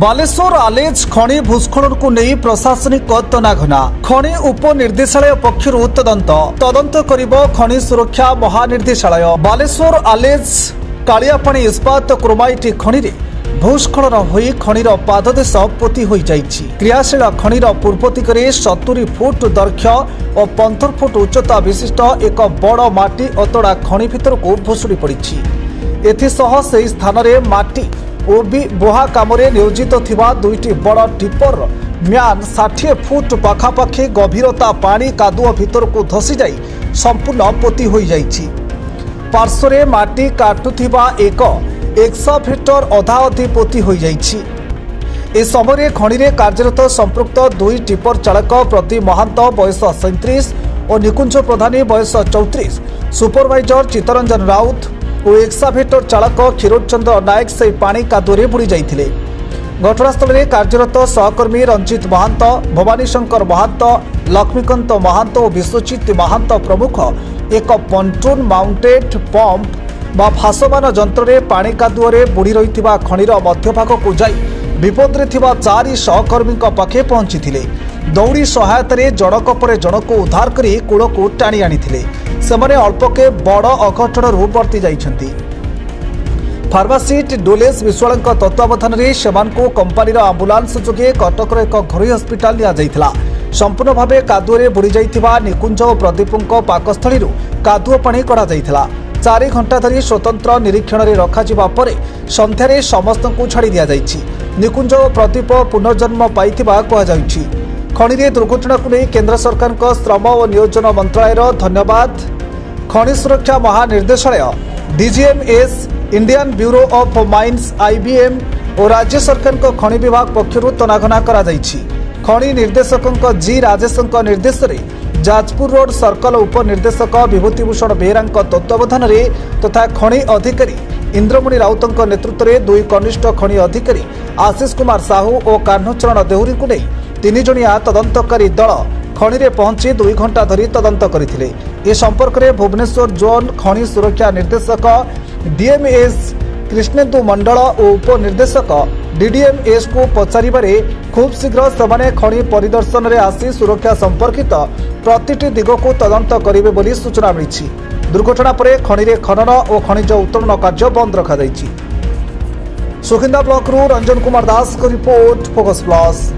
बालेश्वर आलेज खनि भूस्खलन को नहीं प्रशासनिक तनाघना खनि उपनिर्देशालय पक्षर तदंत करिब खनि सुरक्षा महानिर्देशालय। बालेश्वर आलेज कालियापाणी इस्पात क्रोमाइट खनि भूस्खलन होई खनिर पाददेश पोती हो जाइछि। क्रियाशील खनिर पूर्व दिगरे 70 फुट दैर्घ्य और 15 फुट उच्चता विशिष्ट एक बड़ माटी अतड़ा खनि भितर को भुसुड़ी पड़िछि। एथिसह सेही स्थान रे माटी ओबी बोहा कामरे नियोजित थिबा दुईटी बड़ टिपर म्यान 60 फुट पाखापाखि गभीरता पानी कादुआ भितर को धसी जाई संपूर्ण पोती हो जाइछि। पार्श्वरे माटी काटुथिबा एक 100 फीटर अधा अधी पोती हो जाइछि। ए समय खनिरे कार्यरत संपृक्त दुई टिपर चालक प्रति महांत बयस 37 और निकुंज प्रधानी बयस 34, सुपरवाइजर चित्तरंजन राउत और एक्साभेटर चालक क्षीरोद चंद्र नायक से पानी कादुरे बुड़ी जाइथिले। घटनास्थल में कार्यरत सहकर्मी रंजित महांत, भवानी शंकर महांत, लक्ष्मीकांत महांत और विश्वजित महांत प्रमुख एक पंटून माउंटेड पंप बा भासमान जंत्र में पानी कादुरे बुड़ी रही खनिर मध्यभाग को जाई विपदरे थिबा 4 सहकर्मी पाखे पहुंची दौड़ी सहायतारे जनक पर जनक उद्धार करी कूल को टाणी आनिथिले। सेमाने अल्पके बड़ अघटन बर्ती जाइछन्ति। फार्मासीट डोलेस विश्वाल तत्वावधान में सेमानकु कंपानीर आंबुलांस जोगे कटकर एक घरोई हस्पिटाल निया जाइथिला। संपूर्ण भावे कादुरे बुड़ी जाइथिबा निकुंज और प्रदीपक पाकस्थली कादुआ पानी कड़ा जाइथिला। 4 घंटा धरी स्वतंत्र निरीक्षण में रखा पर संध्यारे समस्त को छाड़ी दिया जाइछि। निकुंज और प्रदीप पुनर्जन्म पाइथिबा कहुछि। खनि दुर्घटना को नहीं केंद्र सरकार श्रम और नियोजन मंत्रालय धन्यवाद। खनि सुरक्षा महानिर्देशालय, DGMS, Indian Bureau of Mines IBM और राज्य सरकार खनि विभाग पक्षर तनाघना करा जाइछि। खनि निर्देशक जी राजेश निर्देश में जाजपुर रोड सर्कल उपनिर्देशक विभूतिभूषण बेहरा तत्वावधान में तथा खनि अधिकारी इंद्रमणि राउत नेतृत्व में 2 कनिष्ठ खनि अधिकारी आशीष कुमार साहू और कान्हचरण देहुरी को नहीं 3 जणिया तदंतकारी दल खनि रे पहुंची 2 घंटा धरी तदंत करथिले। ए संपर्क में भुवनेश्वर जोन खनि सुरक्षा निर्देशक डीएमएस कृष्णेन्दु मंडल और उपनिर्देशक डीडीएमएस को पचारिबारे खूब शीघ्र सेमाने खनि परिदर्शन रे आसी सुरक्षा संपर्कित प्रतिटी दिग को तदंत करिवे बोली सूचना मिली। दुर्घटना पर खनि रे खनन और खनिज उत्तोलन कार्य बंद रखा जाइछि। सुखिंदा ब्लॉक रु रंजन कुमार दास को रिपोर्ट, फोकस प्लस।